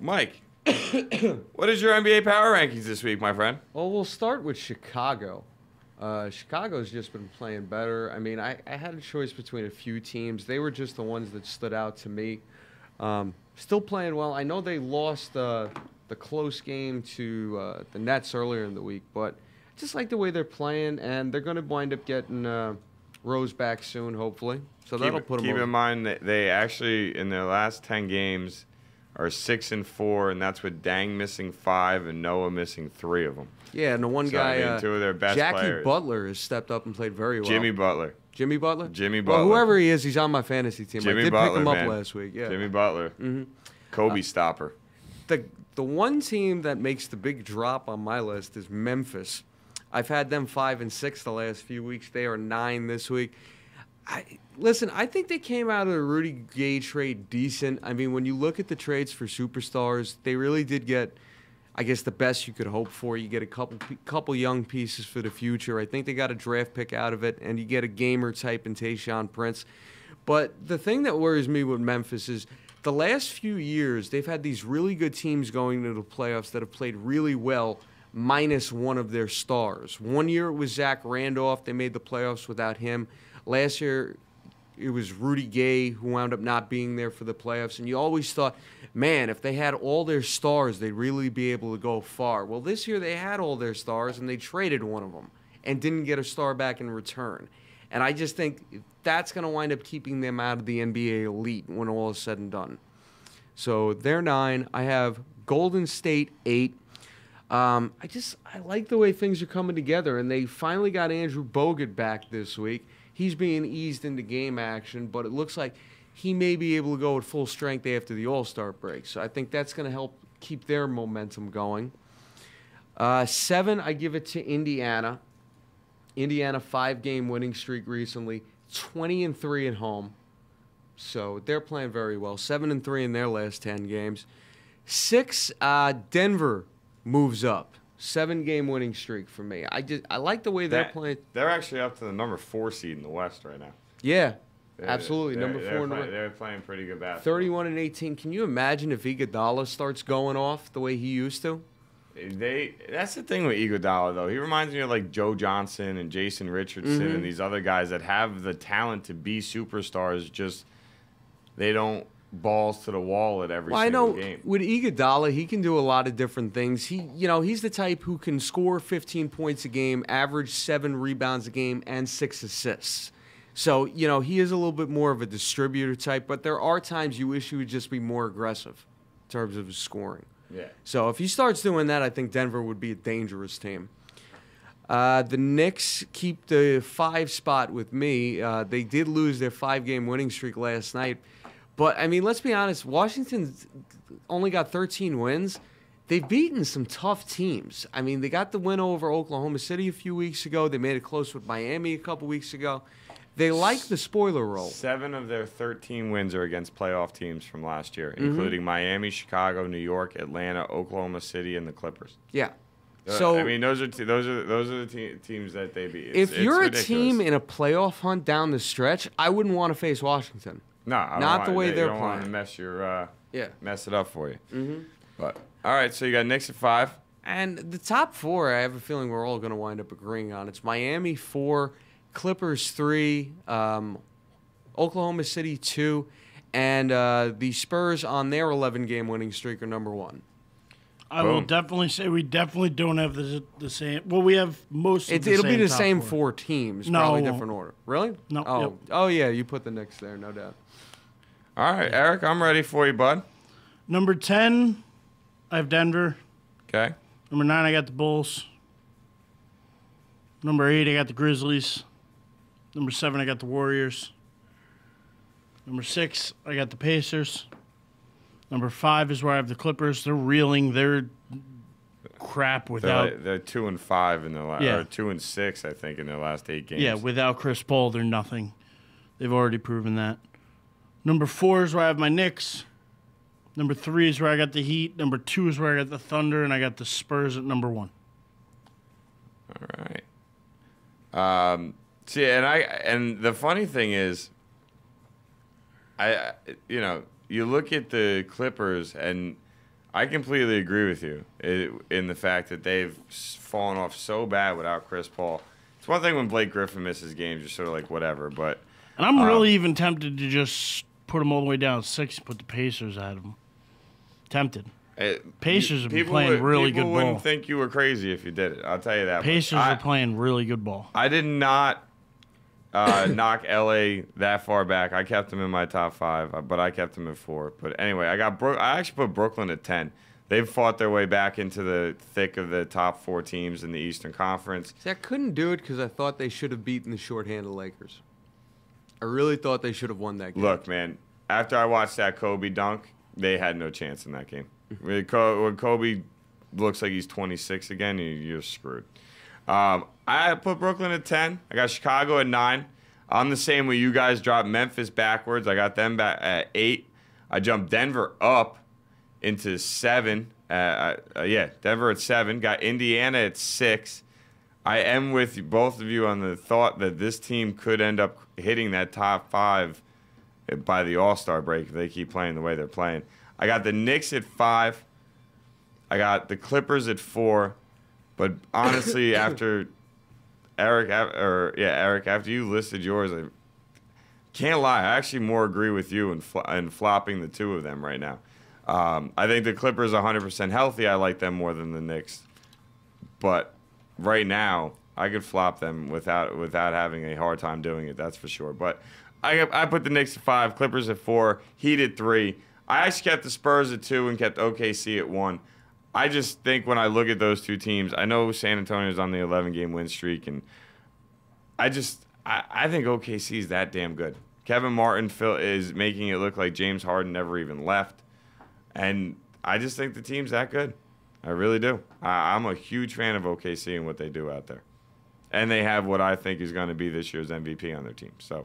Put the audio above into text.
Mike, what is your NBA power rankings this week, my friend? Well, we'll start with Chicago. Chicago's just been playing better. I mean, I had a choice between a few teams. They were just the ones that stood out to me. Still playing well. I know they lost the close game to the Nets earlier in the week, but I just like the way they're playing, and they're going to wind up getting Rose back soon, hopefully. So that'll put them over. Keep in mind that they actually, in their last 10 games, are 6-4, and that's with Dang missing 5 and Noah missing 3 of them. Yeah, and the one guy, two of their best Jackie players. Butler, has stepped up and played very well. Jimmy Butler. Jimmy Butler? Jimmy Butler. Well, whoever he is, he's on my fantasy team. Jimmy I did Butler, pick him up man. last week. Yeah. Jimmy Butler. Mm-hmm. Kobe stopper. The one team that makes the big drop on my list is Memphis. I've had them 5 and 6 the last few weeks. They are 9 this week. Listen, I think they came out of the Rudy Gay trade decent. I mean, when you look at the trades for superstars, they really did get, I guess, the best you could hope for. You get a couple young pieces for the future. I think they got a draft pick out of it, and you get a gamer type in Tayshaun Prince. But the thing that worries me with Memphis is the last few years, they've had these really good teams going into the playoffs that have played really well, minus one of their stars. One year it was Zach Randolph. They made the playoffs without him. Last year, it was Rudy Gay who wound up not being there for the playoffs. And you always thought, man, if they had all their stars, they'd really be able to go far. Well, this year they had all their stars, and they traded one of them and didn't get a star back in return. And I just think that's going to wind up keeping them out of the NBA elite when all is said and done. So they're 9. I have Golden State 8. I like the way things are coming together, and they finally got Andrew Bogut back this week. He's being eased into game action, but it looks like he may be able to go at full strength after the All-Star break. So I think that's going to help keep their momentum going. 7, I give it to Indiana. Indiana 5-game winning streak recently, 20-3 at home. So they're playing very well. 7-3 in their last 10 games. 6, Denver moves up. 7-game winning streak for me. I like the way they're playing. They're actually up to the number 4 seed in the West right now. Yeah, absolutely. Number 4 they're playing pretty good basketball. 31-18. Can you imagine if Iguodala starts going off the way he used to? That's the thing with Iguodala, though. He reminds me of like Joe Johnson and Jason Richardson and these other guys that have the talent to be superstars. Just they don't balls to the wall at every single game. With Iguodala, he can do a lot of different things. He's the type who can score 15 points a game, average 7 rebounds a game, and 6 assists. So, he is a little bit more of a distributor type, but there are times you wish he would just be more aggressive in terms of his scoring. Yeah. So if he starts doing that, I think Denver would be a dangerous team. The Knicks keep the 5 spot with me. They did lose their 5-game winning streak last night. But, I mean, let's be honest. Washington's only got 13 wins. They've beaten some tough teams. I mean, they got the win over Oklahoma City a few weeks ago. They made it close with Miami a couple weeks ago. They like the spoiler role. 7 of their 13 wins are against playoff teams from last year, including Miami, Chicago, New York, Atlanta, Oklahoma City, and the Clippers. Yeah. So I mean, those are the teams that they beat. If you're ridiculous. a team in a playoff hunt down the stretch, I wouldn't want to face Washington. No, not the way they're playing. You don't want to mess it up for you. But all right, so you got Knicks at 5, and the top 4. I have a feeling we're all going to wind up agreeing on. It's Miami 4, Clippers 3, Oklahoma City 2, and the Spurs on their 11-game winning streak are number 1. I will definitely say we definitely don't have the same. Well, we have most of the It'll same be the top same 4. 4 teams, No, probably it won't. different order. Really? No. Oh, Yep. oh yeah, you put the Knicks there, no doubt. All right, Eric, I'm ready for you, bud. Number 10, I have Denver. Okay. Number 9, I got the Bulls. Number 8, I got the Grizzlies. Number 7, I got the Warriors. Number 6, I got the Pacers. Number 5 is where I have the Clippers. They're reeling. They're crap without. They're 2-5 in their last, or 2-6, I think, in their last 8 games. Yeah, without Chris Paul, they're nothing. They've already proven that. Number 4 is where I have my Knicks. Number 3 is where I got the Heat. Number 2 is where I got the Thunder, and I got the Spurs at number 1. All right. See, and the funny thing is, you look at the Clippers, and I completely agree with you in the fact that they've fallen off so bad without Chris Paul. It's one thing when Blake Griffin misses games, you're sort of like, whatever. But And I'm really even tempted to just put them all the way down to 6 and put the Pacers out of them. Tempted. Pacers have been playing really good ball. People wouldn't think you were crazy if you did it. I'll tell you that. Pacers are playing really good ball. I did not knock LA that far back. I kept them in my top 5, but I kept them at 4. But anyway, I actually put Brooklyn at 10. They've fought their way back into the thick of the top 4 teams in the Eastern Conference. See, I couldn't do it because I thought they should have beaten the shorthanded Lakers. I really thought they should have won that game. Look, man, after I watched that Kobe dunk, they had no chance in that game. When Kobe looks like he's 26 again, you're screwed. I put Brooklyn at 10. I got Chicago at 9. I'm the same way you guys dropped Memphis backwards. I got them back at 8. I jumped Denver up into 7. Denver at 7. Got Indiana at 6. I am with both of you on the thought that this team could end up hitting that top 5 by the All-Star break if they keep playing the way they're playing. I got the Knicks at 5. I got the Clippers at 4. But honestly, after Erich, after you listed yours, I can't lie. I actually more agree with you in flopping the 2 of them right now. I think the Clippers are 100% healthy. I like them more than the Knicks. But right now, I could flop them without having a hard time doing it. That's for sure. But I put the Knicks at 5, Clippers at 4, Heat at 3. I actually kept the Spurs at 2 and kept OKC at 1. I just think when I look at those 2 teams, I know San Antonio's on the 11-game win streak, and I think OKC is that damn good. Kevin Martin is making it look like James Harden never even left, and I just think the team's that good. I really do. I'm a huge fan of OKC and what they do out there, and they have what I think is going to be this year's MVP on their team. So